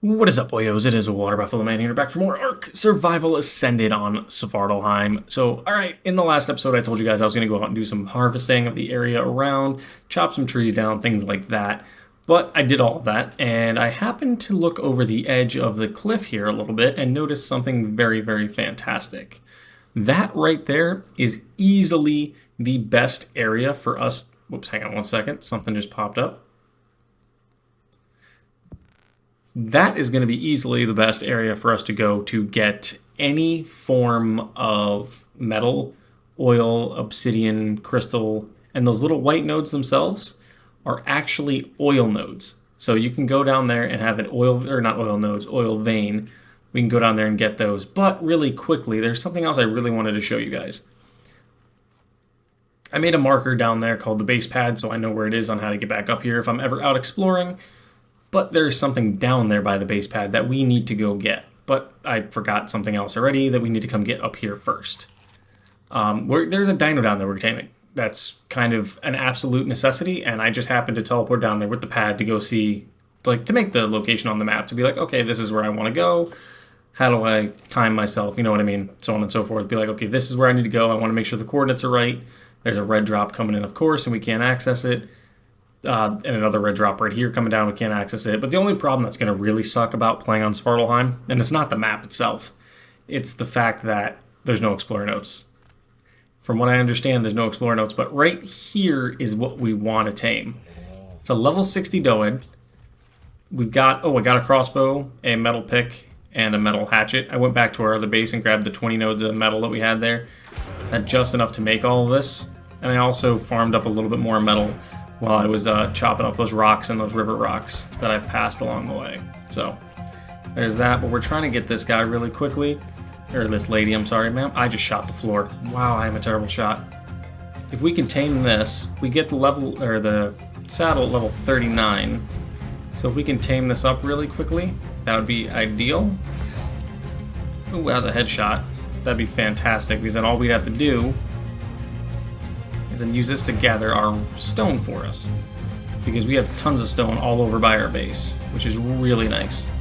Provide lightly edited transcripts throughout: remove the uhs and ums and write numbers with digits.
What is up, boyos? It is Water Buffalo Man here, back for more Ark Survival Ascended on Svartalfheim. So, alright, in the last episode I told you guys I was going to go out and do some harvesting of the area around, chop some trees down, things like that. But I did all of that, and I happened to look over the edge of the cliff here a little bit and notice something very, very fantastic. That right there is easily the best area for us. Whoops, hang on one second. Something just popped up. That is going to be easily the best area for us to go to get any form of metal, oil, obsidian, crystal, and those little white nodes themselves are actually oil nodes. So you can go down there and have an oil, or not oil nodes, oil vein. We can go down there and get those. But really quickly, there's something else I really wanted to show you guys. I made a marker down there called the base pad, so I know where it is on how to get back up here if I'm ever out exploring. But there's something down there by the base pad that we need to go get. But I forgot something else already that we need to come get up here first. There's a dino down there we're taming. That's kind of an absolute necessity, and I just happened to teleport down there with the pad to go see, like, to make the location on the map, to be like, okay, this is where I want to go. How do I time myself? You know what I mean? So on and so forth. Be like, okay, this is where I need to go. I want to make sure the coordinates are right. There's a red drop coming in, of course, and we can't access it. And another red drop right here coming down, we can't access it. But the only problem that's going to really suck about playing on Svartalfheim, and it's not the map itself, it's the fact that there's no Explorer notes. From what I understand, there's no Explorer notes, but right here is what we want to tame. It's a level 60 Doed. We've got, I got a crossbow, a metal pick, and a metal hatchet. I went back to our other base and grabbed the 20 nodes of metal that we had there. Had just enough to make all of this. And I also farmed up a little bit more metal while I was chopping up those rocks and those river rocks that I've passed along the way. So, there's that, but we're trying to get this guy really quickly. Or this lady, I'm sorry, ma'am. I just shot the floor. Wow, I am a terrible shot. If we can tame this, we get the level, or the saddle at level 39. So if we can tame this up really quickly, that would be ideal. Ooh, that was a headshot. That'd be fantastic, because then all we'd have to do and use this to gather our stone for us, because we have tons of stone all over by our base, which is really nice.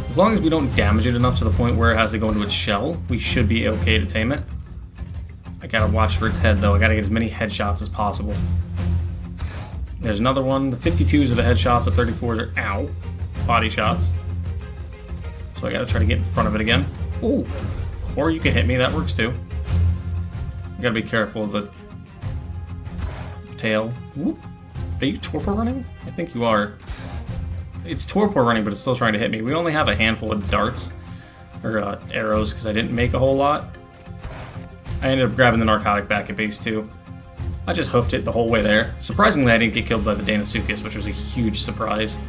As long as we don't damage it enough to the point where it has to go into its shell, we should be okay to tame it. I gotta watch for its head though. I gotta get as many headshots as possible. There's another one. The 52s are the headshots, the 34s are ow body shots. So I gotta try to get in front of it again. Ooh, or you can hit me, that works too. You gotta be careful of the tail. Whoop. Are you torpor running? I think you are. It's torpor running, but it's still trying to hit me. We only have a handful of darts, or arrows, because I didn't make a whole lot. I ended up grabbing the narcotic back at base 2. I just hoofed it the whole way there. Surprisingly, I didn't get killed by the Desolatitan, which was a huge surprise.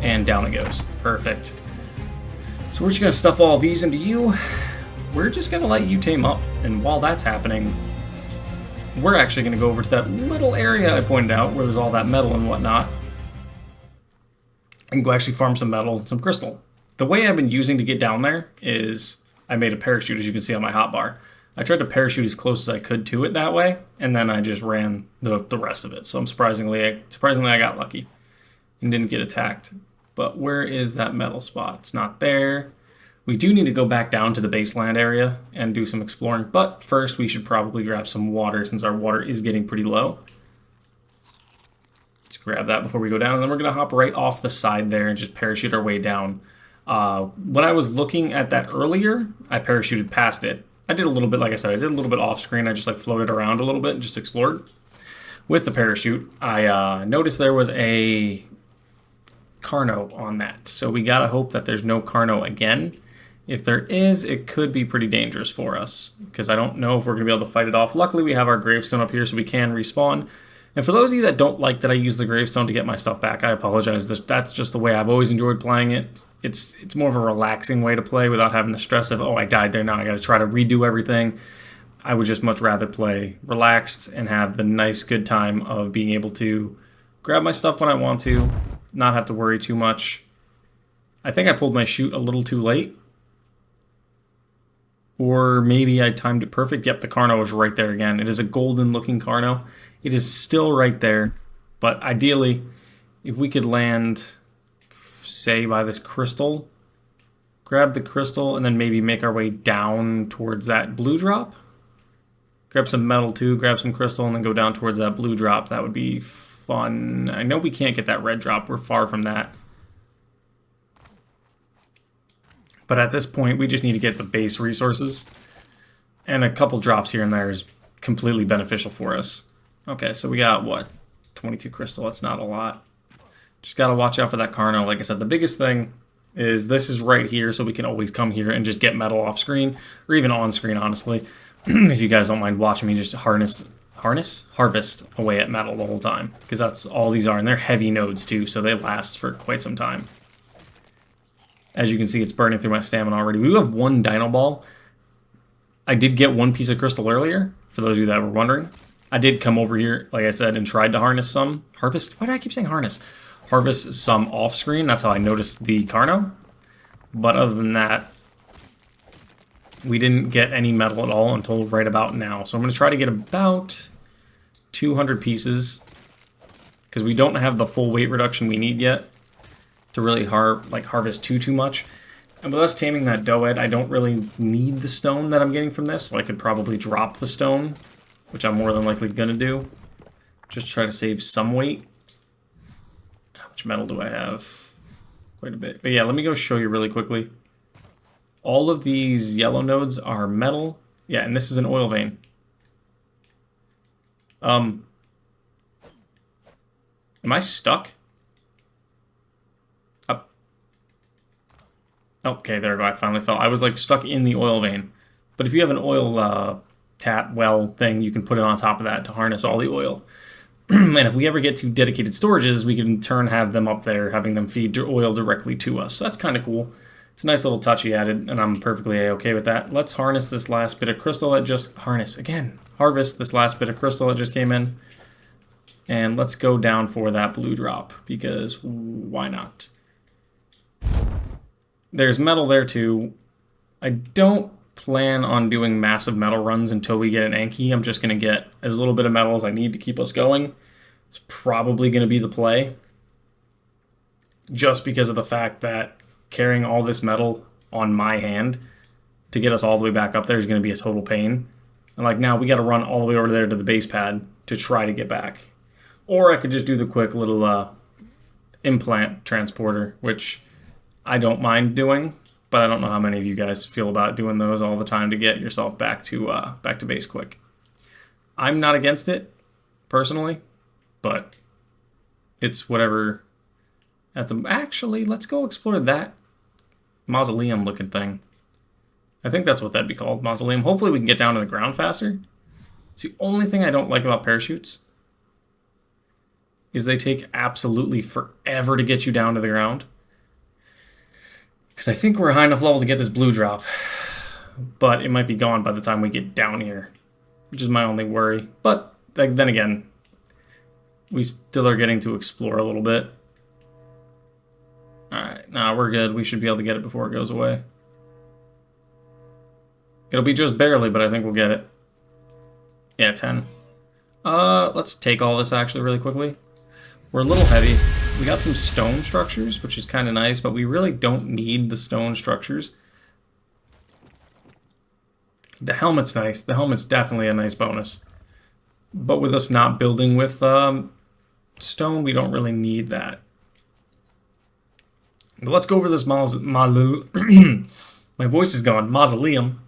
And down it goes. Perfect. So we're just going to stuff all these into you. We're just going to let you tame up. And while that's happening, we're actually going to go over to that little area I pointed out where there's all that metal and whatnot and go actually farm some metal and some crystal. The way I've been using to get down there is I made a parachute, as you can see on my hotbar. I tried to parachute as close as I could to it that way, and then I just ran the rest of it. So surprisingly I got lucky and didn't get attacked. But where is that metal spot? It's not there. We do need to go back down to the baseland area and do some exploring, but first we should probably grab some water since our water is getting pretty low. Let's grab that before we go down, and then we're going to hop right off the side there and just parachute our way down. When I was looking at that earlier, I parachuted past it. I did a little bit, like I said, I did a little bit off screen. I just like floated around a little bit and just explored. With the parachute, I noticed there was a Carno on that, so we got to hope that there's no Carno again. If there is, it could be pretty dangerous for us, because I don't know if we're going to be able to fight it off. Luckily, we have our gravestone up here, so we can respawn. And for those of you that don't like that I use the gravestone to get my stuff back, I apologize. That's just the way I've always enjoyed playing it. It's more of a relaxing way to play without having the stress of, oh, I died there, now I got to try to redo everything. I would just much rather play relaxed and have the nice, good time of being able to grab my stuff when I want to, not have to worry too much. I think I pulled my chute a little too late. Or maybe I timed it perfect. Yep, the Carno is right there again. It is a golden looking Carno. It is still right there. But ideally, if we could land say, by this crystal. Grab the crystal and then maybe make our way down towards that blue drop. Grab some metal too, grab some crystal, and then go down towards that blue drop. That would be fun. I know we can't get that red drop. We're far from that. But at this point, we just need to get the base resources. And a couple drops here and there is completely beneficial for us. Okay, so we got, what? 22 crystal. That's not a lot. Just got to watch out for that Carno. Like I said, the biggest thing is this is right here, so we can always come here and just get metal off screen, or even on screen, honestly. If you guys don't mind watching me just harvest away at metal the whole time, because that's all these are, and they're heavy nodes too, so they last for quite some time. As you can see, it's burning through my stamina already. We do have one Dino Ball. I did get one piece of crystal earlier, for those of you that were wondering. I did come over here, like I said, and tried to harvest some. Why do I keep saying harness? Harvest some off screen. That's how I noticed the Carno. But other than that, we didn't get any metal at all until right about now. So I'm going to try to get about 200 pieces, because we don't have the full weight reduction we need yet to really harvest too much. And with us taming that Doed, I don't really need the stone that I'm getting from this, so I could probably drop the stone, which I'm more than likely going to do. Just try to save some weight. How much metal do I have? Quite a bit. But yeah, let me go show you really quickly. All of these yellow nodes are metal. Yeah, and this is an oil vein. Am I stuck? Up. Okay, there we go. I finally fell. I was like stuck in the oil vein. But if you have an oil tap well thing, you can put it on top of that to harness all the oil. And if we ever get to dedicated storages, we can in turn have them up there, having them feed oil directly to us. So that's kind of cool. It's a nice little touch he added, and I'm perfectly okay with that. Let's harness this last bit of crystal that just... harvest this last bit of crystal that just came in. And let's go down for that blue drop, because why not? There's metal there too. I don't plan on doing massive metal runs until we get an Anki. I'm just going to get as little bit of metal as I need to keep us going. It's probably going to be the play, just because of the fact that carrying all this metal on my hand to get us all the way back up there is going to be a total pain. And like now, we got to run all the way over there to the base pad to try to get back. Or I could just do the quick little implant transporter, which I don't mind doing, but I don't know how many of you guys feel about doing those all the time to get yourself back to base quick. I'm not against it, personally, but it's whatever. Actually, let's go explore that mausoleum-looking thing. I think that's what that'd be called, mausoleum. Hopefully we can get down to the ground faster. It's the only thing I don't like about parachutes is they take absolutely forever to get you down to the ground. Because I think we're high enough level to get this blue drop, but it might be gone by the time we get down here, which is my only worry. But then again, we still are getting to explore a little bit. Alright, nah, we're good. We should be able to get it before it goes away. It'll be just barely, but I think we'll get it. Yeah, 10. Let's take all this actually really quickly. We're a little heavy. We got some stone structures, which is kind of nice, but we really don't need the stone structures. The helmet's nice. The helmet's definitely a nice bonus. But with us not building with stone, we don't really need that. But let's go over this my voice is gone. Mausoleum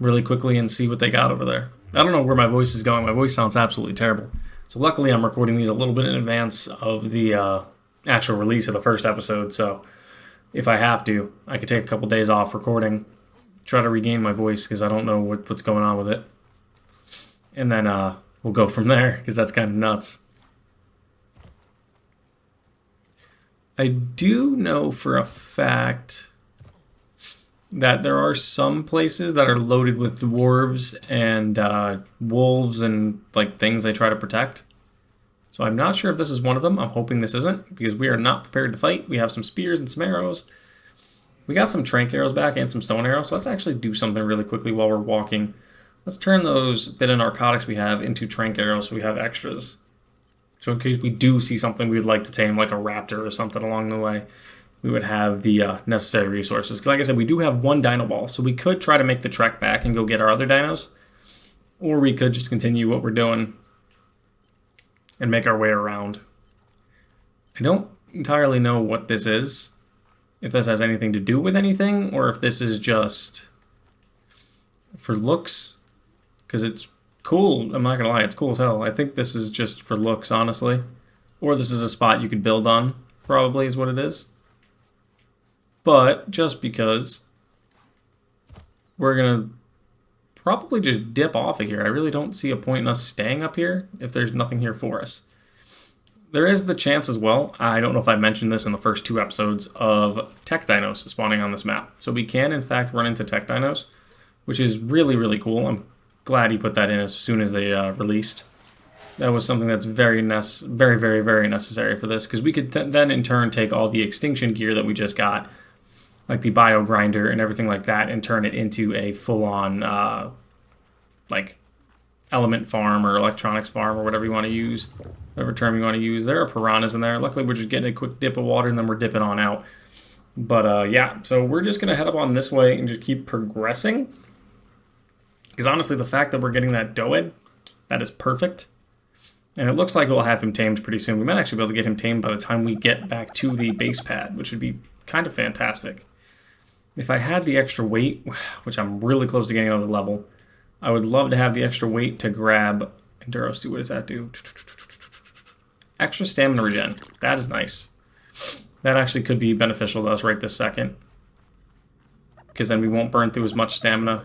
really quickly and see what they got over there. I don't know where my voice is going. My voice sounds absolutely terrible. So luckily I'm recording these a little bit in advance of the actual release of the first episode. So if I have to, I could take a couple days off recording, try to regain my voice because I don't know what's going on with it. And then we'll go from there because that's kind of nuts. I do know for a fact that there are some places that are loaded with dwarves and wolves and like things they try to protect. So I'm not sure if this is one of them. I'm hoping this isn't, because we are not prepared to fight. We have some spears and some arrows. We got some trank arrows back and some stone arrows, so let's actually do something really quickly while we're walking. Let's turn those bit of narcotics we have into trank arrows so we have extras. So in case we do see something we would like to tame, like a raptor or something along the way, we would have the necessary resources. Because like I said, we do have one dino ball, so we could try to make the trek back and go get our other dinos. Or we could just continue what we're doing and make our way around. I don't entirely know what this is. If this has anything to do with anything, or if this is just for looks. Because it's cool. I'm not going to lie, it's cool as hell. I think this is just for looks, honestly. Or this is a spot you could build on, probably is what it is. But just because, we're going to probably just dip off of here. I really don't see a point in us staying up here if there's nothing here for us. There is the chance as well, I don't know if I mentioned this in the first 2 episodes, of tech dinos spawning on this map. So we can, in fact, run into tech dinos, which is really, really cool. I'm glad he put that in as soon as they released. That was something that's very, very necessary for this, because we could then, in turn, take all the extinction gear that we just got, like the bio grinder and everything like that, and turn it into a full-on, like, element farm or electronics farm or whatever you want to use, whatever term you want to use. There are piranhas in there. Luckily, we're just getting a quick dip of water and then we're dipping on out. But yeah, so we're just going to head up on this way and just keep progressing. Because honestly, the fact that we're getting that Doed, that is perfect. And it looks like we'll have him tamed pretty soon. We might actually be able to get him tamed by the time we get back to the base pad, which would be kind of fantastic. If I had the extra weight, which I'm really close to getting another level, I would love to have the extra weight to grab Enduros. What does that do? Extra stamina regen. That is nice. That actually could be beneficial to us right this second, because then we won't burn through as much stamina.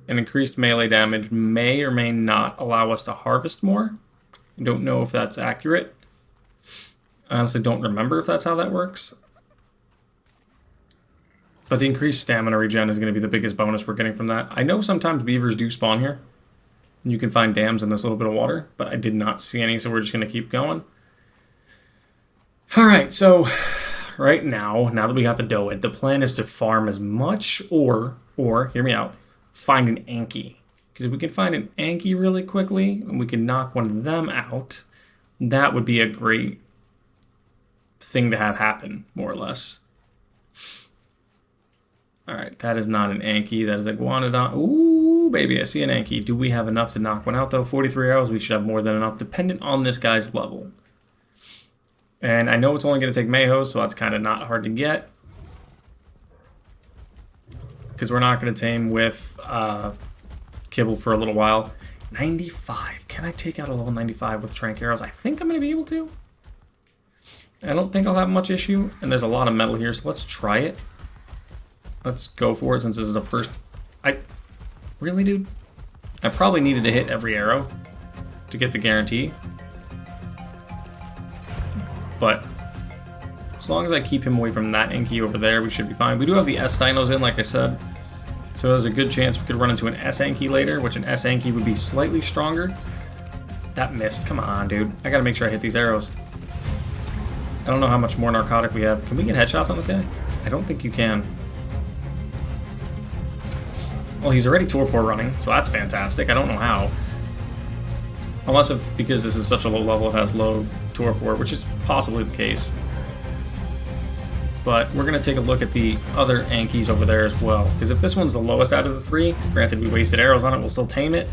And increased melee damage may or may not allow us to harvest more. I don't know if that's accurate. I honestly don't remember if that's how that works. But the increased stamina regen is going to be the biggest bonus we're getting from that. I know sometimes beavers do spawn here, and you can find dams in this little bit of water, but I did not see any, so we're just going to keep going. Alright, so right now that we got the Doed, the plan is to farm as much or hear me out, find an Anki. Because if we can find an Anki really quickly, and we can knock one of them out, that would be a great thing to have happen, more or less. Alright, that is not an Anki, that is a Iguanodon. Ooh, baby, I see an Anki. Do we have enough to knock one out, though? 43 arrows, we should have more than enough, dependent on this guy's level. And I know it's only going to take Mayhos, so that's kind of not hard to get. Because we're not going to tame with Kibble for a little while. 95. Can I take out a level 95 with Trank Arrows? I think I'm going to be able to. I don't think I'll have much issue. And there's a lot of metal here, so let's try it. Let's go for it since this is a first... Really, dude? I probably needed to hit every arrow to get the guarantee. But as long as I keep him away from that Anki over there, we should be fine. We do have the S-Dinos in, like I said. So there's a good chance we could run into an S-Anki later, which an S-Anki would be slightly stronger. That missed. Come on, dude. I gotta make sure I hit these arrows. I don't know how much more narcotic we have. Can we get headshots on this guy? I don't think you can. Well, he's already Torpor running, so that's fantastic. I don't know how. Unless it's because this is such a low level, it has low Torpor, which is possibly the case. But we're going to take a look at the other Ankis over there as well. Because if this one's the lowest out of the 3, granted we wasted arrows on it, we'll still tame it.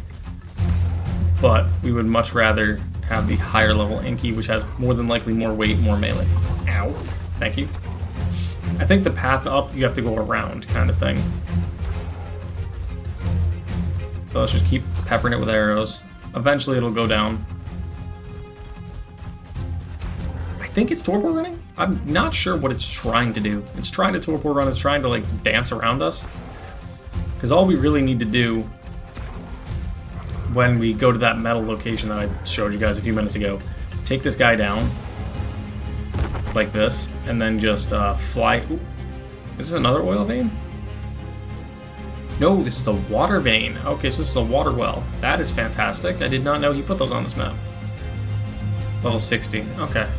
But we would much rather have the higher level Anki, which has more than likely more weight, more melee. Ow. Thank you. I think the path up, you have to go around, kind of thing. So let's just keep peppering it with arrows. Eventually it'll go down. I think it's Torpor running? I'm not sure what it's trying to do. It's trying to Torpor run, it's trying to like dance around us. Because all we really need to do when we go to that metal location that I showed you guys a few minutes ago, take this guy down like this, and then just fly. Ooh, is this another oil vein? No, this is a water vein. Okay, so this is a water well. That is fantastic. I did not know he put those on this map. Level 60. Okay.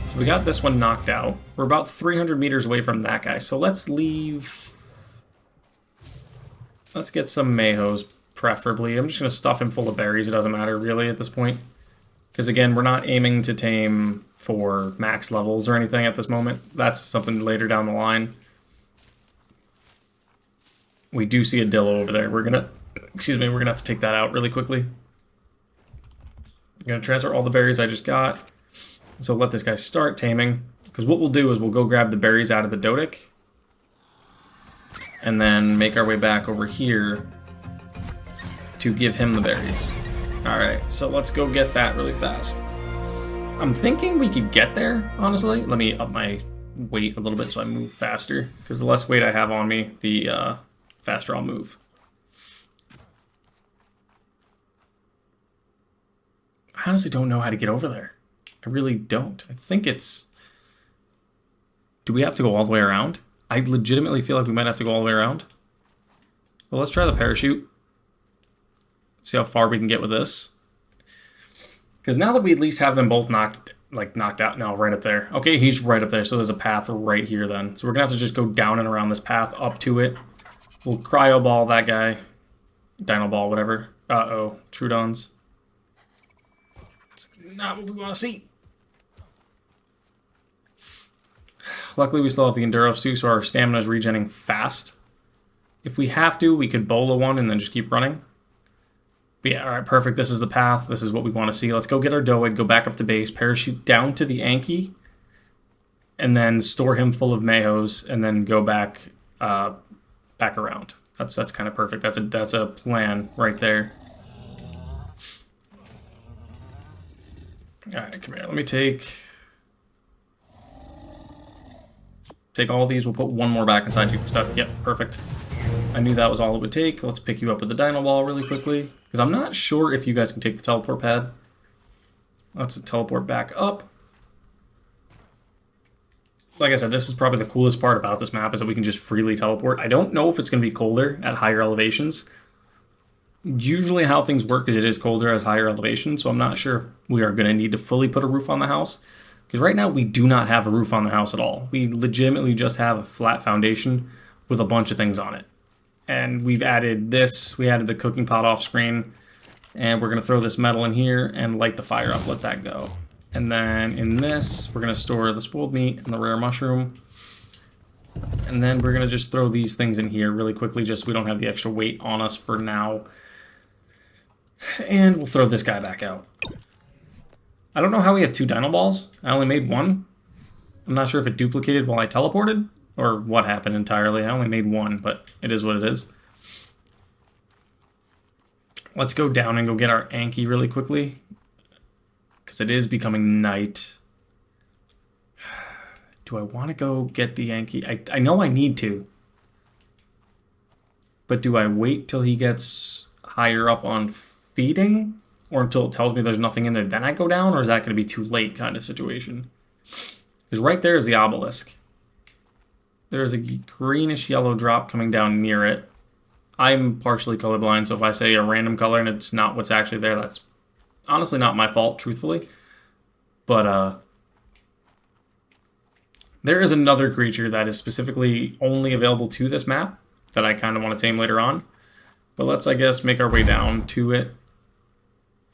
So we got this one knocked out. We're about 300 meters away from that guy. So let's leave... Let's get some Mayhos, preferably. I'm just going to stuff him full of berries. It doesn't matter, really, at this point. Because again, we're not aiming to tame for max levels or anything at this moment. That's something later down the line. We do see a dillo over there. We're gonna have to take that out really quickly. I'm gonna transfer all the berries I just got. So let this guy start taming. Because what we'll do is we'll go grab the berries out of the Dodic. And then make our way back over here to give him the berries. Alright, so let's go get that really fast. I'm thinking we could get there, honestly. Let me up my weight a little bit so I move faster. Because the less weight I have on me, the faster I'll move. I honestly don't know how to get over there. I really don't. I think it's... Do we have to go all the way around? I legitimately feel like we might have to go all the way around. Well, let's try the parachute. See how far we can get with this. Because now that we at least have them both knocked out. No, right up there. Okay, he's right up there, so there's a path right here then. So we're going to have to just go down and around this path up to it. We'll cryo ball that guy. Dino ball, whatever. Uh-oh, Trudons. It's not what we want to see. Luckily, we still have the Enduro suit, so our stamina is regenerating fast. If we have to, we could bola one and then just keep running. But yeah, alright, perfect. This is the path. This is what we want to see. Let's go get our Doed, go back up to base, parachute down to the Anki, and then store him full of Mayos, and then go back around. That's kind of perfect. That's a plan right there. Alright, come here. Let me take all these. We'll put one more back inside you. Yep, perfect. I knew that was all it would take. Let's pick you up with the Dino Ball really quickly. Because I'm not sure if you guys can take the teleport pad. Let's teleport back up. Like I said, this is probably the coolest part about this map is that we can just freely teleport. I don't know if it's going to be colder at higher elevations. Usually how things work is it is colder as higher elevations, so I'm not sure if we are going to need to fully put a roof on the house. Because right now we do not have a roof on the house at all. We legitimately just have a flat foundation with a bunch of things on it. And we've added this, we added the cooking pot off screen, and we're going to throw this metal in here and light the fire up, let that go. And then in this, we're going to store the spoiled meat and the rare mushroom. And then we're going to just throw these things in here really quickly, just so we don't have the extra weight on us for now. And we'll throw this guy back out. I don't know how we have 2 Dino Balls. I only made 1. I'm not sure if it duplicated while I teleported, or what happened entirely. I only made 1, but it is what it is. Let's go down and go get our Anki really quickly, because it is becoming night. Do I want to go get the Anki? I know I need to. But do I wait till he gets higher up on feeding? Or until it tells me there's nothing in there, then I go down? Or is that going to be too late kind of situation? Because right there is the obelisk. There's a greenish yellow drop coming down near it. I'm partially colorblind, so if I say a random color and it's not what's actually there, that's honestly not my fault, truthfully. But there is another creature that is specifically only available to this map that I kind of want to tame later on. But let's, I guess, make our way down to it.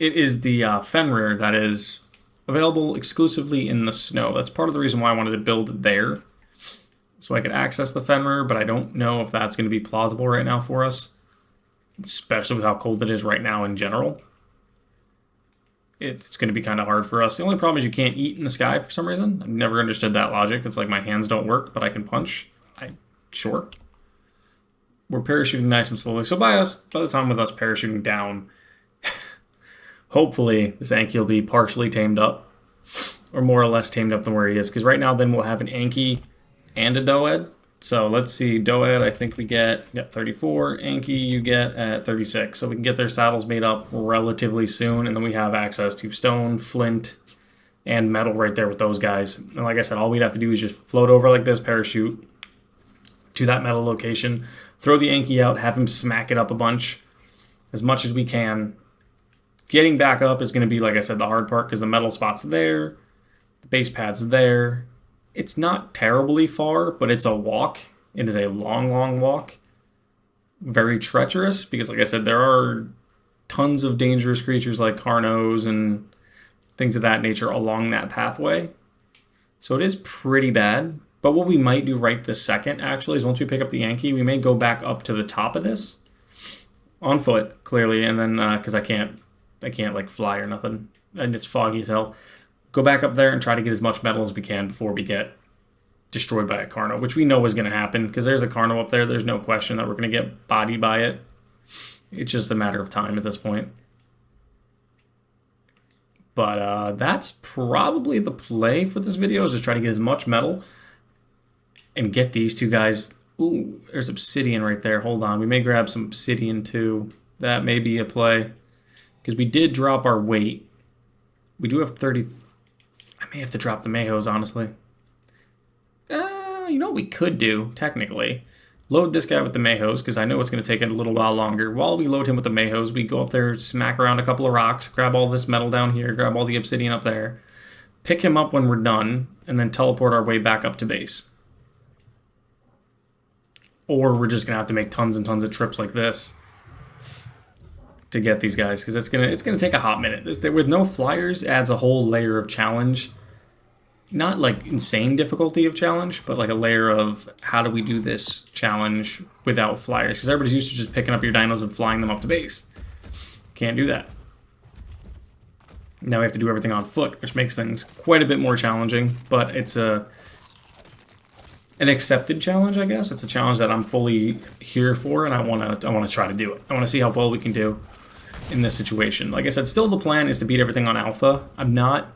It is the Fenrir that is available exclusively in the snow. That's part of the reason why I wanted to build there. So I could access the Fenrir, but I don't know if that's going to be plausible right now for us. Especially with how cold it is right now in general. It's going to be kind of hard for us. The only problem is you can't eat in the sky for some reason. I've never understood that logic. It's like my hands don't work, but I can punch. Sure. We're parachuting nice and slowly. So by the time with us parachuting down, hopefully this Anki will be partially tamed up, or more or less tamed up than where he is. Because right now then we'll have an Anki and a Doed. So let's see, Doed I think we get 34, Anki you get at 36. So we can get their saddles made up relatively soon, and then we have access to stone, flint, and metal right there with those guys. And like I said, all we'd have to do is just float over like this, parachute to that metal location, throw the Anki out, have him smack it up a bunch, as much as we can. Getting back up is going to be, like I said, the hard part, because the metal spot's there, the base pad's there. It's not terribly far, but it's a walk. It is a long, long walk. Very treacherous, because like I said, there are tons of dangerous creatures like Carnos and things of that nature along that pathway. So it is pretty bad. But what we might do right this second, actually, is once we pick up the Yankee, we may go back up to the top of this on foot, clearly, and then because I can't like fly or nothing, and it's foggy as hell. Go back up there and try to get as much metal as we can before we get destroyed by a Carno, which we know is going to happen because there's a Carno up there. There's no question that we're going to get bodied by it. It's just a matter of time at this point. But that's probably the play for this video, is just try to get as much metal and get these two guys. Ooh, there's obsidian right there. Hold on. We may grab some obsidian too. That may be a play. Because we did drop our weight. We do have 30. I may have to drop the Mayhos, honestly. You know what we could do, technically? Load this guy with the Mayhos, because I know it's going to take a little while longer. While we load him with the Mayhos, we go up there, smack around a couple of rocks, grab all this metal down here, grab all the obsidian up there, pick him up when we're done, and then teleport our way back up to base. Or we're just going to have to make tons and tons of trips like this to get these guys, because it's gonna take a hot minute. With no flyers adds a whole layer of challenge. Not like insane difficulty of challenge, but like a layer of how do we do this challenge without flyers, because everybody's used to just picking up your dinos and flying them up to base. Can't do that. Now we have to do everything on foot, which makes things quite a bit more challenging, but it's an accepted challenge, I guess. It's a challenge that I'm fully here for, and I want to try to do it. I want to see how well we can do in this situation. Like I said, still the plan is to beat everything on alpha. I'm not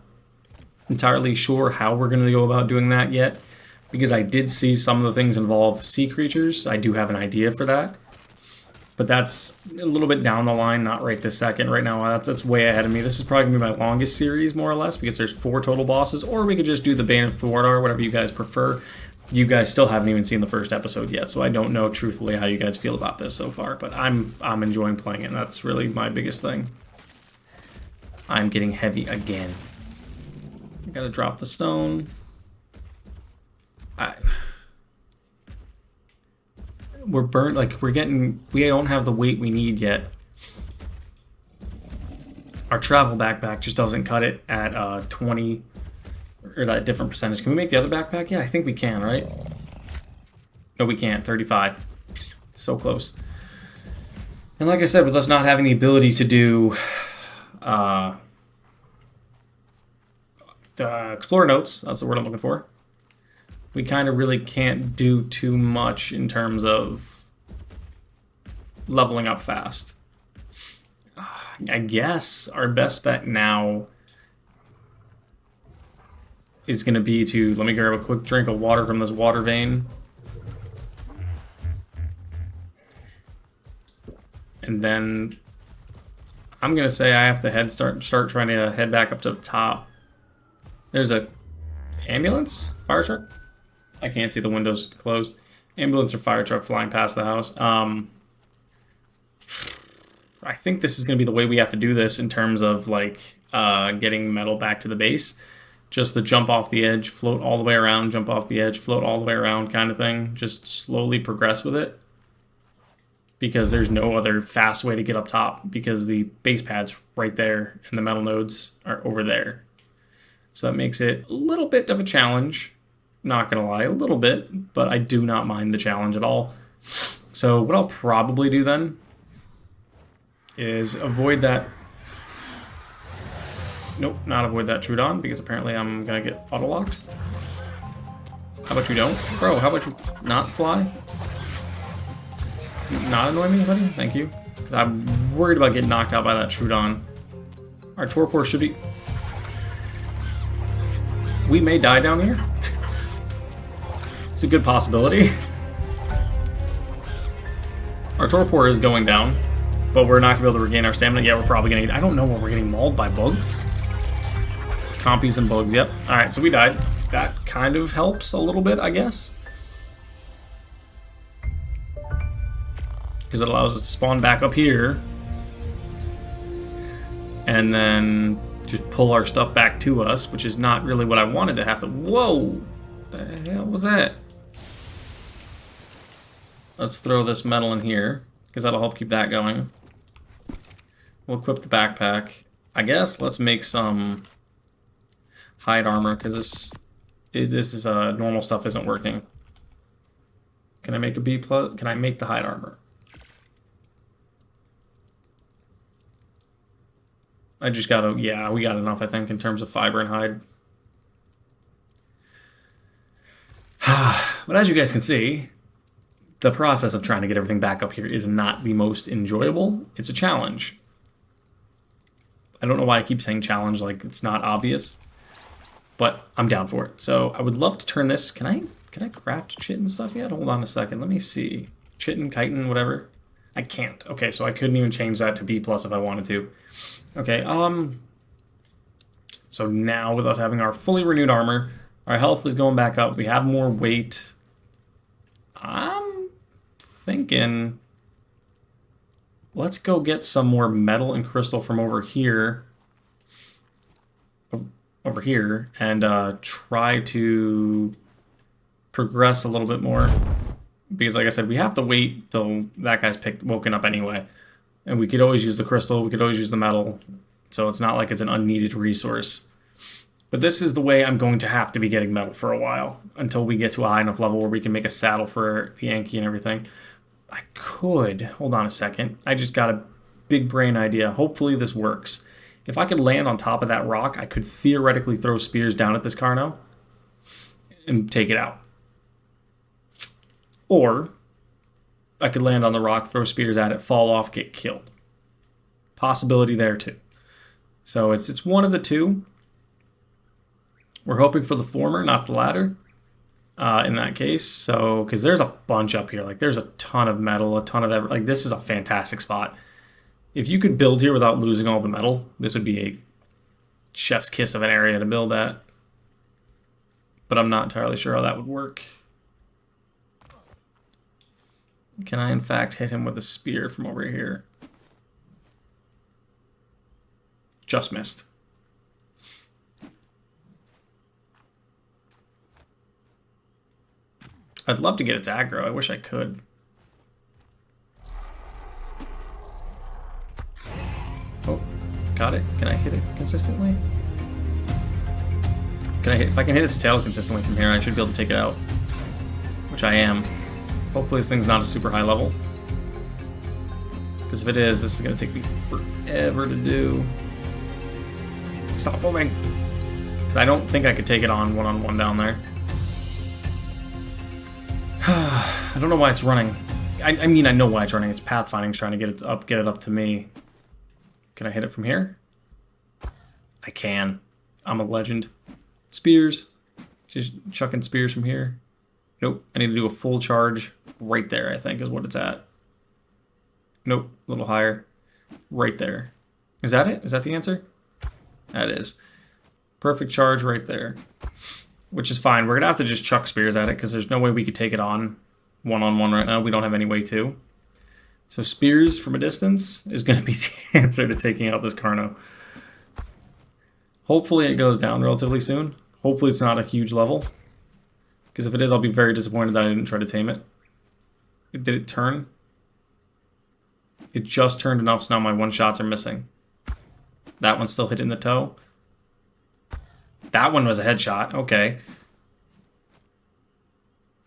entirely sure how we're going to go about doing that yet, because I did see some of the things involve sea creatures. I do have an idea for that, but that's a little bit down the line, not right this second. Right now, that's way ahead of me. This is probably going to be my longest series, more or less, because there's 4 total bosses, or we could just do the Bane of Thwardar, whatever you guys prefer. You guys still haven't even seen the first episode yet, so I don't know truthfully how you guys feel about this so far, but I'm enjoying playing it, and that's really my biggest thing. I'm getting heavy again. I gotta drop the stone. We're burnt, like we don't have the weight we need yet. Our travel backpack just doesn't cut it at 20, or that different percentage. Can we make the other backpack? Yeah, I think we can, right? No, we can't. 35. So close. And like I said, with us not having the ability to do explore notes, that's the word I'm looking for, we kind of really can't do too much in terms of leveling up fast. I guess our best bet now is going to be to, let me grab a quick drink of water from this water vein. And then I'm going to say I have to start trying to head back up to the top. There's a ambulance? Fire truck? I can't see, the windows closed. Ambulance or fire truck flying past the house. I think this is going to be the way we have to do this in terms of like getting metal back to the base. Just the jump off the edge, float all the way around, jump off the edge, float all the way around kind of thing. Just slowly progress with it, because there's no other fast way to get up top, because the base pad's right there and the metal nodes are over there. So that makes it a little bit of a challenge. Not gonna lie, a little bit, but I do not mind the challenge at all. So what I'll probably do then is avoid that. Nope, not avoid that Trudon, because apparently I'm gonna get auto-locked. How about you don't? Bro, how about you not fly? Not annoy me, buddy? Thank you. Because I'm worried about getting knocked out by that Trudon. Our Torpor should be... We may die down here. It's a good possibility. Our Torpor is going down, but we're not going to be able to regain our stamina. Yeah, we're probably going to... I don't know when we're getting mauled by bugs. Compies and bugs, yep. Alright, so we died. That kind of helps a little bit, I guess. Because it allows us to spawn back up here. And then just pull our stuff back to us, which is not really what I wanted to have to... Whoa! The hell was that? Let's throw this metal in here, because that'll help keep that going. We'll equip the backpack. I guess let's make some hide armor, because this is normal stuff isn't working. Can I make a B+? Can I make the hide armor? I just gotta, yeah, we got enough, I think, in terms of fiber and hide. But as you guys can see, the process of trying to get everything back up here is not the most enjoyable. It's a challenge. I don't know why I keep saying challenge like it's not obvious, but I'm down for it. So I would love to turn this. Can I craft chit and stuff yet? Hold on a second. Let me see. Chitin, chitin, whatever. I can't. Okay, so I couldn't even change that to B+ if I wanted to. Okay, so now with us having our fully renewed armor, our health is going back up. We have more weight. I'm thinking let's go get some more metal and crystal from over here. And try to progress a little bit more. Because like I said, we have to wait till that guy's woken up anyway. And we could always use the crystal, we could always use the metal. So it's not like it's an unneeded resource. But this is the way I'm going to have to be getting metal for a while. Until we get to a high enough level where we can make a saddle for the Yankee and everything. I could, hold on a second. I just got a big brain idea. Hopefully this works. If I could land on top of that rock, I could theoretically throw spears down at this Carno and take it out. Or I could land on the rock, throw spears at it, fall off, get killed. Possibility there too. So it's one of the two. We're hoping for the former, not the latter. In that case, so because there's a bunch up here, like there's a ton of metal, a ton of like this is a fantastic spot. If you could build here without losing all the metal, this would be a chef's kiss of an area to build at. But I'm not entirely sure how that would work. Can I, in fact, hit him with a spear from over here? Just missed. I'd love to get its aggro. I wish I could. Oh, got it. Can I hit it consistently? If I can hit its tail consistently from here, I should be able to take it out. Which I am. Hopefully this thing's not a super high level. Because if it is, this is going to take me forever to do. Stop moving! Because I don't think I could take it on one-on-one down there. I don't know why it's running. I mean, I know why it's running. It's pathfinding's trying to get it up to me. Can I hit it from here? I can. I'm a legend. Spears. Just chucking spears from here. Nope. I need to do a full charge right there, I think, is what it's at. Nope. A little higher. Right there. Is that it? Is that the answer? That is. Perfect charge right there. Which is fine. We're going to have to just chuck spears at it because there's no way we could take it on one-on-one right now. We don't have any way to. So spears from a distance is going to be the answer to taking out this Carno. Hopefully it goes down relatively soon. Hopefully it's not a huge level. Because if it is, I'll be very disappointed that I didn't try to tame it. Did it turn? It just turned enough, so now my one-shots are missing. That one's still hitting the toe. That one was a headshot. Okay.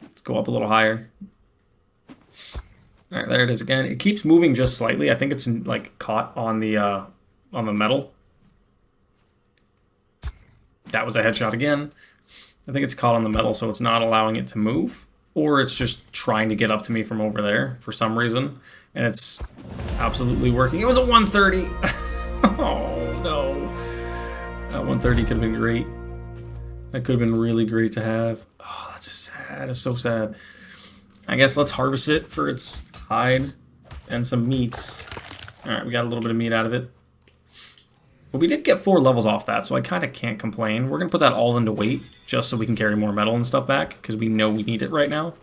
Let's go up a little higher. All right, there it is again. It keeps moving just slightly. I think it's like caught on the metal. That was a headshot again. I think it's caught on the metal, so it's not allowing it to move. Or it's just trying to get up to me from over there for some reason. And it's absolutely working. It was a 130. Oh, no. That 130 could have been great. That could have been really great to have. Oh, that's just sad. It's so sad. I guess let's harvest it for its hide and some meats. Alright, we got a little bit of meat out of it. But we did get 4 levels off that, so I kind of can't complain. We're going to put that all into weight, just so we can carry more metal and stuff back, because we know we need it right now.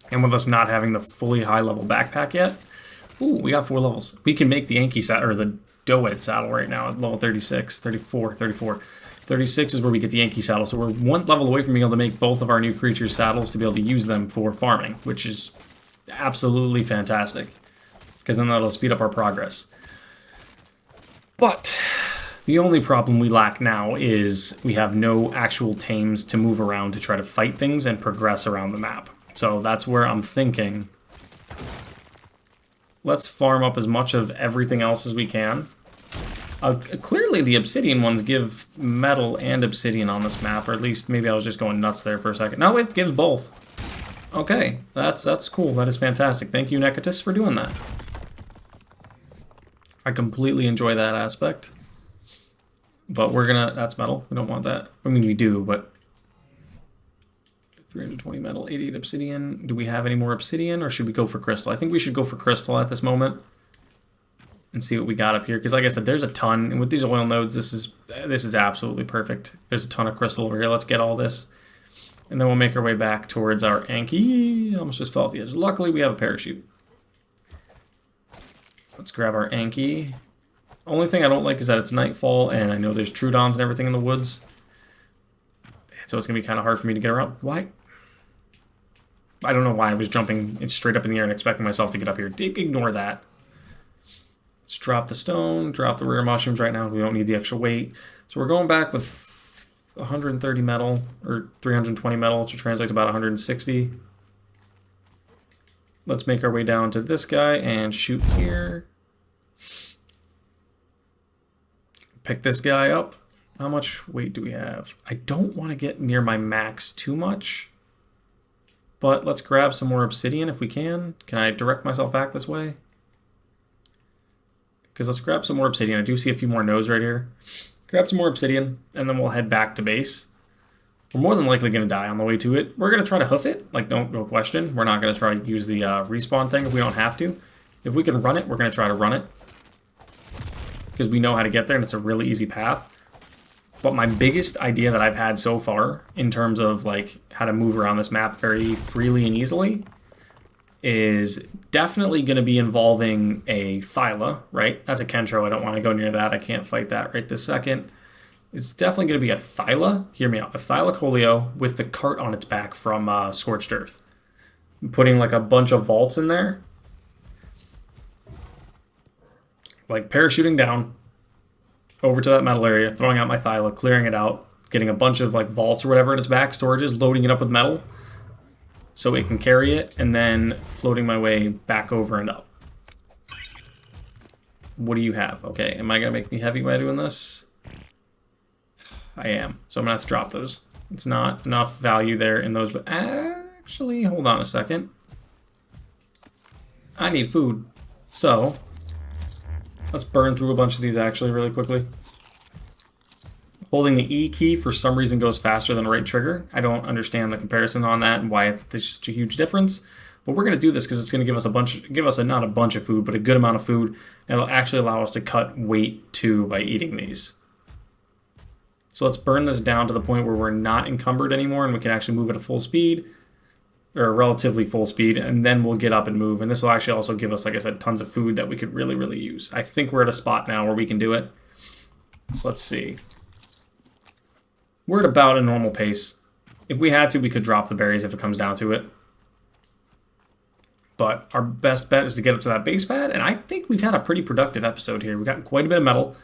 And with us not having the fully high-level backpack yet, ooh, we got 4 levels. We can make the Yankee saddle, or the Doed saddle right now at level 36, 34, 34. 36 is where we get the Yankee saddle, so we're 1 level away from being able to make both of our new creatures saddles to be able to use them for farming, which is absolutely fantastic, because then that'll speed up our progress. But The only problem we lack now is we have no actual tames to move around to try to fight things and progress around the map. So that's where I'm thinking, let's farm up as much of everything else as we can. Clearly the obsidian ones give metal and obsidian on this map, or at least maybe I was just going nuts there for a second. No, it gives both. Okay, that's cool. That is fantastic. Thank you, Necatus, for doing that. I completely enjoy that aspect. But we're gonna... That's metal. We don't want that. I mean, we do, but... 320 metal, 88 obsidian. Do we have any more obsidian, or should we go for crystal? I think we should go for crystal at this moment. And see what we got up here. Because like I said, there's a ton. And with these oil nodes, this is absolutely perfect. There's a ton of crystal over here. Let's get all this. And then we'll make our way back towards our Anki. Almost just fell off the edge. Luckily, we have a parachute. Let's grab our Anki. Only thing I don't like is that it's nightfall, and I know there's Trudons and everything in the woods. So it's going to be kind of hard for me to get around. Why? I don't know why I was jumping straight up in the air and expecting myself to get up here. Ignore that. Let's drop the stone, drop the rare mushrooms right now. We don't need the extra weight. So we're going back with 130 metal, or 320 metal, which translates to about 160. Let's make our way down to this guy and shoot here. Pick this guy up. How much weight do we have? I don't want to get near my max too much, but let's grab some more obsidian if we can. Can I direct myself back this way? Because let's grab some more obsidian. I do see a few more nodes right here. Grab some more obsidian, and then we'll head back to base. We're more than likely going to die on the way to it. We're going to try to hoof it, like no question. We're not going to try to use the respawn thing if we don't have to. If we can run it, we're going to try to run it. Because we know how to get there, and it's a really easy path. But my biggest idea that I've had so far, in terms of like how to move around this map very freely and easily, is definitely going to be involving a Thyla, right? That's a Kentro. I don't want to go near that. I can't fight that right this second. It's definitely going to be a Thyla. Hear me out. A Thylacoleo with the cart on its back from Scorched Earth. I'm putting like a bunch of vaults in there. Like parachuting down over to that metal area, throwing out my Thyla, clearing it out, getting a bunch of like vaults or whatever in its back, storages, loading it up with metal so it can carry it, and then floating my way back over and up. What do you have? Okay, am I going to make me heavy by doing this? I am. So I'm going to have to drop those. It's not enough value there in those, but actually, hold on a second. I need food. So, let's burn through a bunch of these actually really quickly. Holding the E key for some reason goes faster than the right trigger. I don't understand the comparison on that and why it's such a huge difference. But we're going to do this because it's going to give us not a bunch of food, but a good amount of food. And it'll actually allow us to cut weight too by eating these. So let's burn this down to the point where we're not encumbered anymore and we can actually move at a full speed, or relatively full speed, and then we'll get up and move. And this will actually also give us, like I said, tons of food that we could really, really use. I think we're at a spot now where we can do it. So let's see. We're at about a normal pace. If we had to, we could drop the berries if it comes down to it. But our best bet is to get up to that base pad, and I think we've had a pretty productive episode here. We've got quite a bit of metal,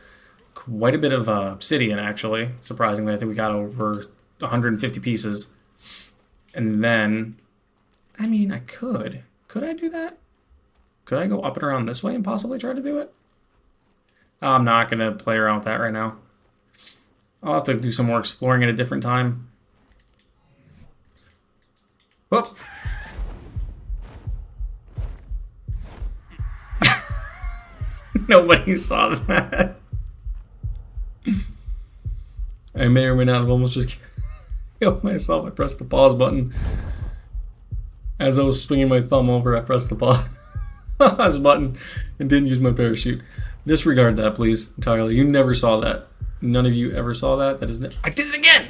quite a bit of obsidian, actually. Surprisingly, I think we got over 150 pieces. And then, I mean, I could. Could I do that? Could I go up and around this way and possibly try to do it? I'm not going to play around with that right now. I'll have to do some more exploring at a different time. Whoop! Nobody saw that. I may or may not have almost just killed myself. I pressed the pause button. As I was swinging my thumb over, I pressed the pause button and didn't use my parachute. Disregard that, please, entirely. You never saw that. None of you ever saw that. That is I did it again!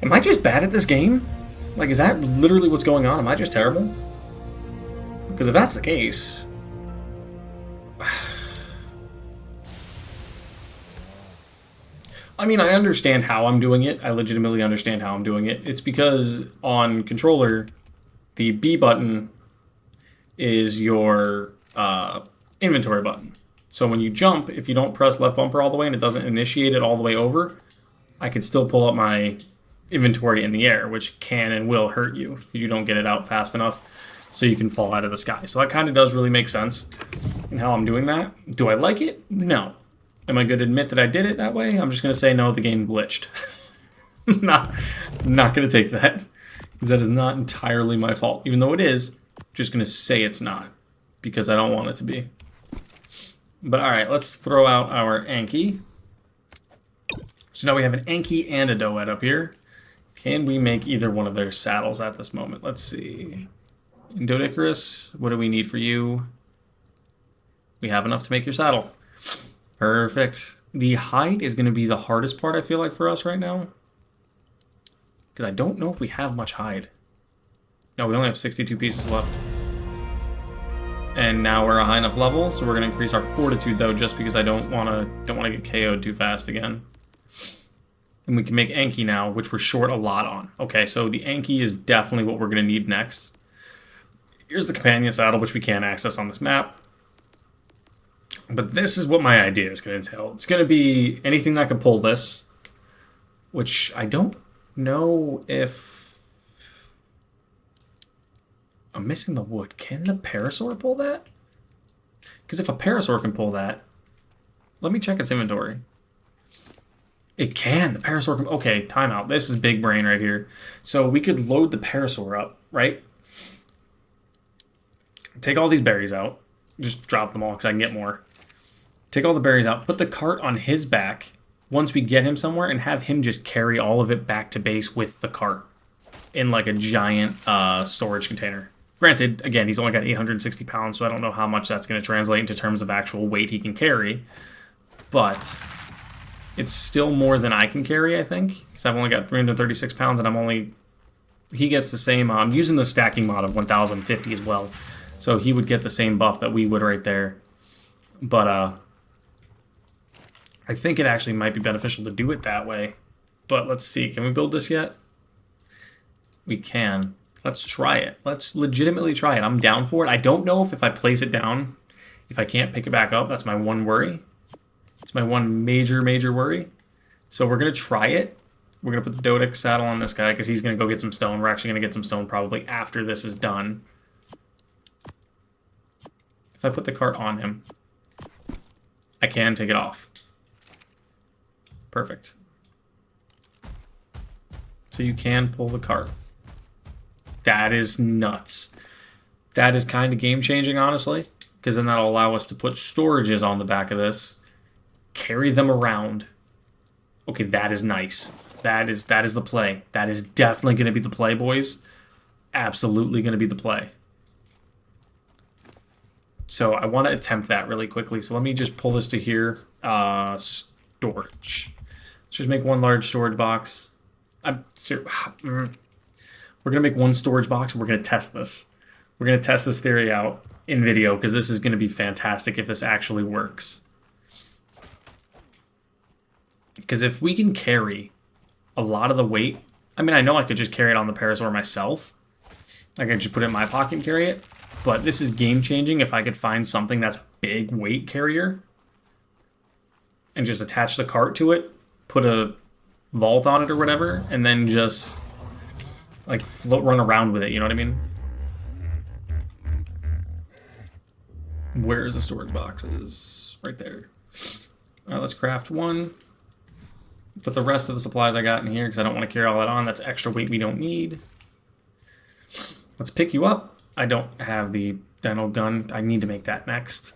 Am I just bad at this game? Like, is that literally what's going on? Am I just terrible? Because if that's the case... I mean, I understand how I'm doing it. I legitimately understand how I'm doing it. It's because on controller, the B button is your inventory button. So when you jump, if you don't press left bumper all the way and it doesn't initiate it all the way over, I can still pull up my inventory in the air, which can and will hurt you if you don't get it out fast enough so you can fall out of the sky. So that kind of does really make sense in how I'm doing that. Do I like it? No. Am I going to admit that I did it that way? I'm just going to say no, the game glitched. not going to take that, because that is not entirely my fault. Even though it is, just going to say it's not, because I don't want it to be. But alright, let's throw out our Anki. So now we have an Anki and a Doed up here. Can we make either one of their saddles at this moment? Let's see. Indodicarus, what do we need for you? We have enough to make your saddle. Perfect. The hide is going to be the hardest part, I feel like, for us right now. Because I don't know if we have much hide. No, we only have 62 pieces left. And now we're a high enough level, so we're going to increase our fortitude, though, just because I don't want to get KO'd too fast again. And we can make Anki now, which we're short a lot on. Okay, so the Anki is definitely what we're going to need next. Here's the companion saddle, which we can't access on this map. But this is what my idea is going to entail. It's going to be anything that can pull this, which I don't know if... I'm missing the wood. Can the Parasaur pull that? Because if a Parasaur can pull that, let me check its inventory. It can. The Parasaur can... Okay, timeout. This is big brain right here. So we could load the Parasaur up, right? Take all these berries out. Just drop them all because I can get more. Take all the berries out. Put the cart on his back once we get him somewhere and have him just carry all of it back to base with the cart in like a giant storage container. Granted, again, he's only got 860 pounds, so I don't know how much that's going to translate into terms of actual weight he can carry. But it's still more than I can carry, I think, because I've only got 336 pounds and I'm only... He gets the same... I'm using the stacking mod of 1050 as well, so he would get the same buff that we would right there. But I think it actually might be beneficial to do it that way. But let's see. Can we build this yet? We can. Let's try it. Let's legitimately try it. I'm down for it. I don't know if I place it down, if I can't pick it back up. That's my one worry. It's my one major worry. So we're going to try it. We're going to put the Dodic saddle on this guy because he's going to go get some stone. We're actually going to get some stone probably after this is done. If I put the cart on him, I can take it off. Perfect. So you can pull the cart. That is nuts. That is kind of game-changing, honestly, because then that'll allow us to put storages on the back of this, carry them around. Okay, that is nice. That is the play. That is definitely going to be the play, boys. Absolutely going to be the play. So I want to attempt that really quickly. So let me just pull this to here. Storage. Let's just make one large storage box. We're going to make one storage box and we're going to test this. We're going to test this theory out in video because this is going to be fantastic if this actually works. Because if we can carry a lot of the weight, I mean, I know I could just carry it on the Parasaur myself. I could just put it in my pocket and carry it. But this is game-changing if I could find something that's a big weight carrier and just attach the cart to it, put a vault on it or whatever, and then just like run around with it, you know what I mean? Where's the storage boxes? Right there. All right, let's craft one. Put the rest of the supplies I got in here because I don't want to carry all that on. That's extra weight we don't need. Let's pick you up. I don't have the Dino gun. I need to make that next.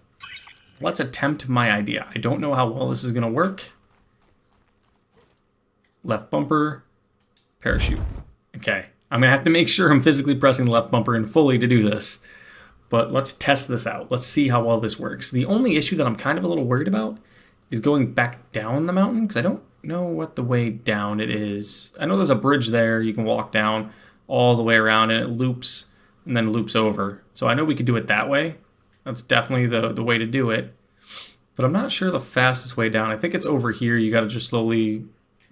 Let's attempt my idea. I don't know how well this is going to work. Left bumper, parachute. Okay. I'm going to have to make sure I'm physically pressing the left bumper in fully to do this. But let's test this out. Let's see how well this works. The only issue that I'm kind of a little worried about is going back down the mountain because I don't know what the way down it is. I know there's a bridge there. You can walk down all the way around and it loops and then loops over. So I know we could do it that way. That's definitely the way to do it. But I'm not sure the fastest way down. I think it's over here. You got to just slowly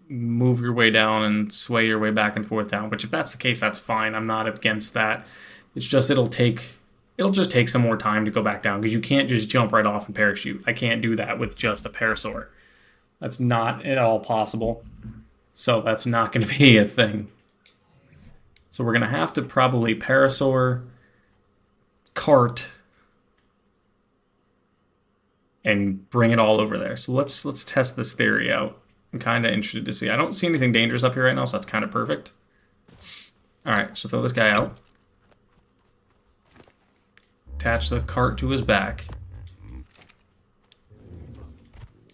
move your way down and sway your way back and forth down. Which if that's the case, that's fine. I'm not against that. It's just it'll just take some more time to go back down because you can't just jump right off and parachute. I can't do that with just a parasaur. That's not at all possible. So that's not going to be a thing. So we're going to have to probably parasaur, cart, and bring it all over there. So let's test this theory out. I'm kind of interested to see. I don't see anything dangerous up here right now, so that's kind of perfect. All right, so throw this guy out. Attach the cart to his back.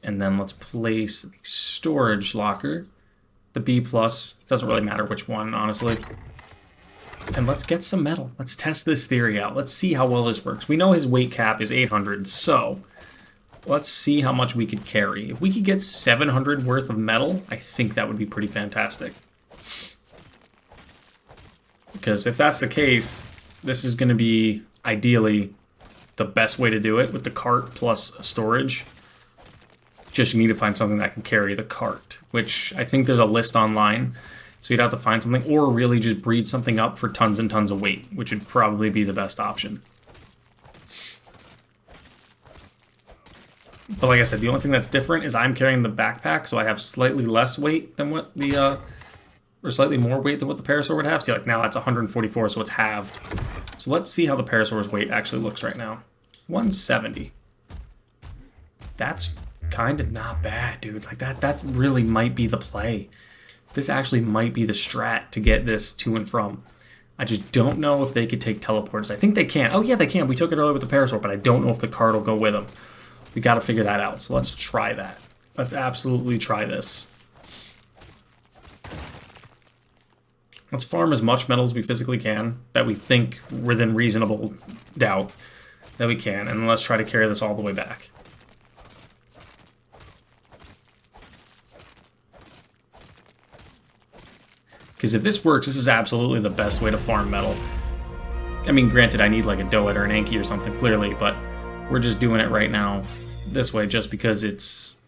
And then let's place the storage locker. The B+. Doesn't really matter which one, honestly. And let's get some metal. Let's test this theory out. Let's see how well this works. We know his weight cap is 800, so let's see how much we could carry. If we could get 700 worth of metal, I think that would be pretty fantastic. Because if that's the case, this is going to be, ideally, the best way to do it with the cart plus storage. Just need to find something that can carry the cart, which I think there's a list online. So you'd have to find something, or really just breed something up for tons and tons of weight, which would probably be the best option. But like I said, the only thing that's different is I'm carrying the backpack, so I have slightly less weight than what the, or slightly more weight than what the parasaur would have. See, like now that's 144, so it's halved. So let's see how the parasaur's weight actually looks right now. 170. That's kind of not bad, dude. Like that really might be the play. This actually might be the strat to get this to and from. I just don't know if they could take teleporters. I think they can. Oh yeah, they can. We took it earlier with the parasaur, but I don't know if the cart will go with them. We got to figure that out. So let's try that. Let's absolutely try this. Let's farm as much metal as we physically can, that we think within reasonable doubt that we can, and let's try to carry this all the way back. Because if this works, this is absolutely the best way to farm metal. I mean, granted, I need like a Doet or an Anki or something, clearly, but we're just doing it right now this way just because it's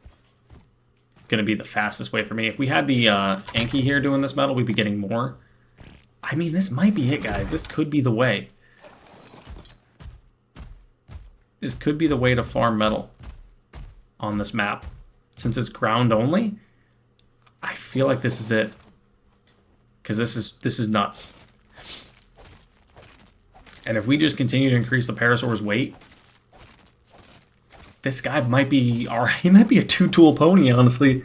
going to be the fastest way for me. If we had the Anki here doing this metal, we'd be getting more. I mean, this might be it, guys. This could be the way. This could be the way to farm metal on this map. Since it's ground only, I feel like this is it. Because this is nuts. And if we just continue to increase the parasaur's weight, this guy might be alright. He might be a two-tool pony, honestly.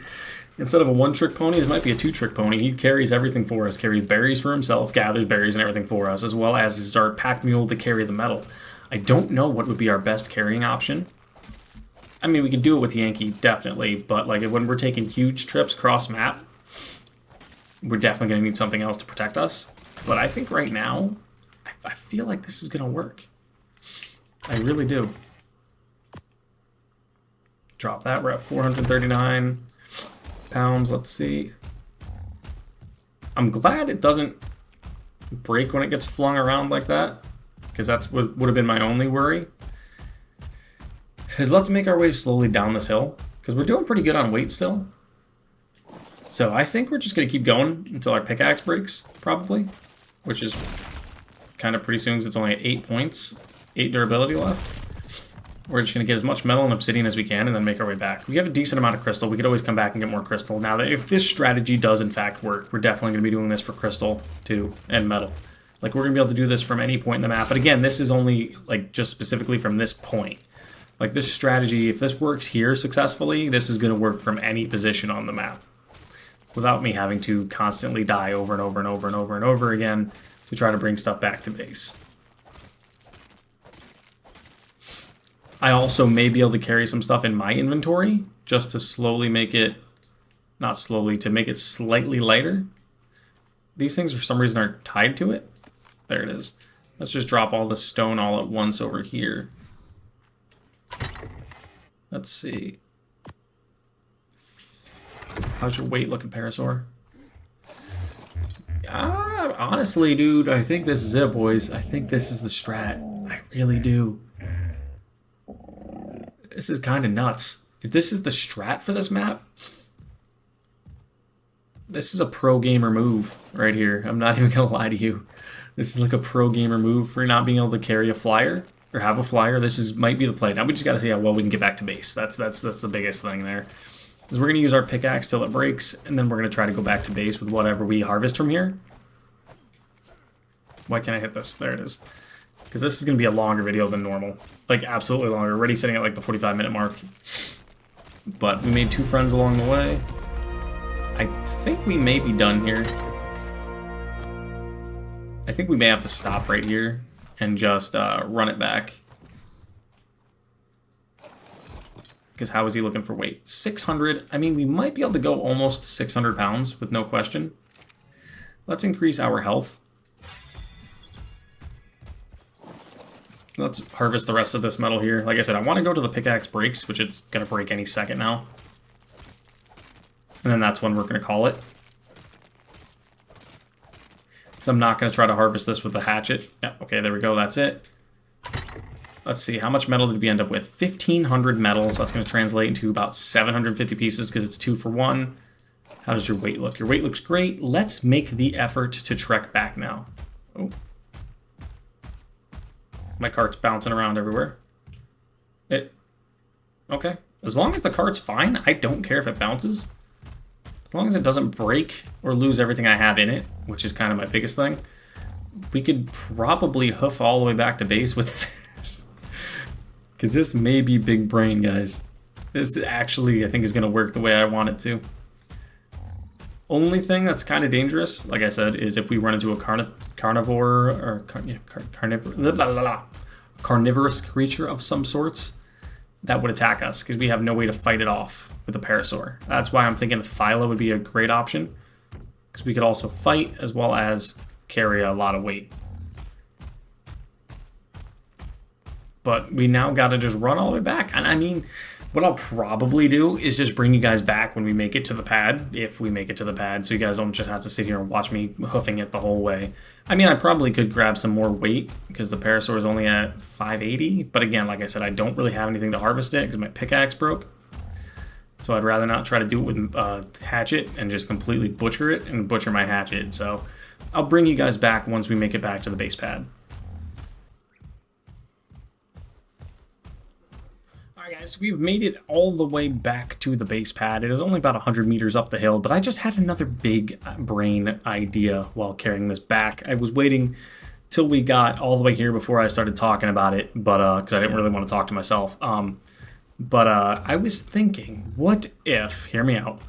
Instead of a one-trick pony, this might be a two-trick pony. He carries everything for us. Carries berries for himself, gathers berries and everything for us, as well as is our pack mule to carry the metal. I don't know what would be our best carrying option. I mean, we could do it with Yankee, definitely, but like when we're taking huge trips cross-map, we're definitely going to need something else to protect us. But I think right now, I feel like this is going to work. I really do. Drop that. We're at 439 pounds. Let's see. I'm glad it doesn't break when it gets flung around like that, because that's what would have been my only worry. Is let's make our way slowly down this hill, because we're doing pretty good on weight still. So I think we're just going to keep going until our pickaxe breaks, probably. Which is kind of pretty soon, because it's only at 8 points. 8 durability left. We're just going to get as much metal and obsidian as we can and then make our way back. We have a decent amount of crystal. We could always come back and get more crystal. Now, if this strategy does in fact work, we're definitely going to be doing this for crystal, too, and metal. Like, we're going to be able to do this from any point in the map. But again, this is only, like, just specifically from this point. Like, this strategy, if this works here successfully, this is going to work from any position on the map, without me having to constantly die over and over and over and over and over again to try to bring stuff back to base. I also may be able to carry some stuff in my inventory just to slowly make it, not slowly, to make it slightly lighter. These things for some reason are tied to it. There it is. Let's just drop all the stone all at once over here. Let's see. How's your weight looking, Parasaur? Honestly, dude, I think this is it, boys. I think this is the strat. I really do. This is kind of nuts. If this is the strat for this map, this is a pro gamer move right here. I'm not even gonna lie to you. This is like a pro gamer move for not being able to carry a flyer or have a flyer. Might be the play. Now we just gotta see how well we can get back to base. That's the biggest thing there. Is we're gonna use our pickaxe till it breaks, and then we're gonna try to go back to base with whatever we harvest from here. Why can't I hit this? There it is. Because this is gonna be a longer video than normal. Like absolutely longer. We're already sitting at like the 45-minute mark. But we made 2 friends along the way. I think we may be done here. I think we may have to stop right here and just run it back. Because how is he looking for weight? 600. I mean, we might be able to go almost 600 pounds with no question. Let's increase our health. Let's harvest the rest of this metal here. Like I said, I want to go to the pickaxe breaks, which it's going to break any second now. And then that's when we're going to call it. So I'm not going to try to harvest this with the hatchet. Yeah, okay, there we go. That's it. Let's see, how much metal did we end up with? 1,500 metal, so that's going to translate into about 750 pieces because it's 2 for 1. How does your weight look? Your weight looks great. Let's make the effort to trek back now. Oh. My cart's bouncing around everywhere. Okay. As long as the cart's fine, I don't care if it bounces. As long as it doesn't break or lose everything I have in it, which is kind of my biggest thing. We could probably hoof all the way back to base with this. Because this may be big brain, guys. This actually, I think, is going to work the way I want it to. Only thing that's kind of dangerous, like I said, is if we run into a carnivore or carnivorous creature of some sorts that would attack us because we have no way to fight it off with a parasaur. That's why I'm thinking a Thyla would be a great option because we could also fight as well as carry a lot of weight. But we now got to just run all the way back. And I mean, what I'll probably do is just bring you guys back when we make it to the pad, if we make it to the pad, so you guys don't just have to sit here and watch me hoofing it the whole way. I mean, I probably could grab some more weight because the parasaur is only at 580. But again, like I said, I don't really have anything to harvest it because my pickaxe broke. So I'd rather not try to do it with hatchet and just completely butcher it and butcher my hatchet. So I'll bring you guys back once we make it back to the base pad. Guys, we've made it all the way back to the base pad. It is only about 100 meters up the hill, but I just had another big brain idea while carrying this back. I was waiting till we got all the way here before I started talking about it, but because I didn't really want to talk to myself. But I was thinking, what if, hear me out,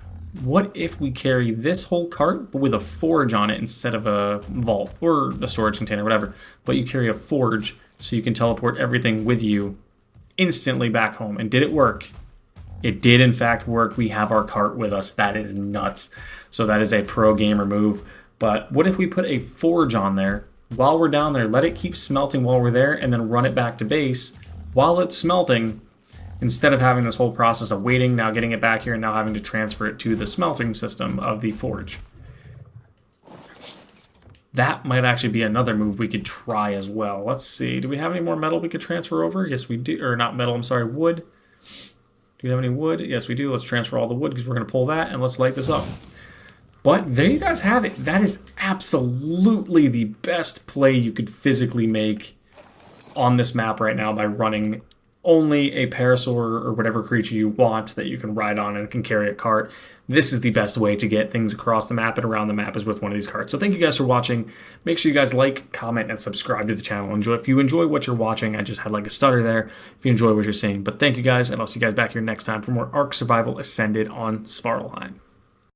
what if we carry this whole cart, but with a forge on it instead of a vault or a storage container, whatever, but you carry a forge so you can teleport everything with you instantly back home. And did it work? It did in fact work. We have our cart with us. That is nuts. So that is a pro gamer move. But what if we put a forge on there while we're down there, let it keep smelting while we're there, and then run it back to base while it's smelting, instead of having this whole process of waiting, now getting it back here, and now having to transfer it to the smelting system of the forge. That might actually be another move we could try as well. Let's see. Do we have any more metal we could transfer over? Yes, we do. Or not metal, I'm sorry, wood. Do we have any wood? Yes, we do. Let's transfer all the wood because we're going to pull that, and let's light this up. But there you guys have it. That is absolutely the best play you could physically make on this map right now by running only a parasaur or whatever creature you want that you can ride on and can carry a cart. This is the best way to get things across the map and around the map is with one of these carts. So thank you guys for watching. Make sure you guys like, comment, and subscribe to the channel. If you enjoy what you're watching, I just had like a stutter there, if you enjoy what you're seeing. But thank you guys, and I'll see you guys back here next time for more Ark Survival Ascended on Svartalfheim.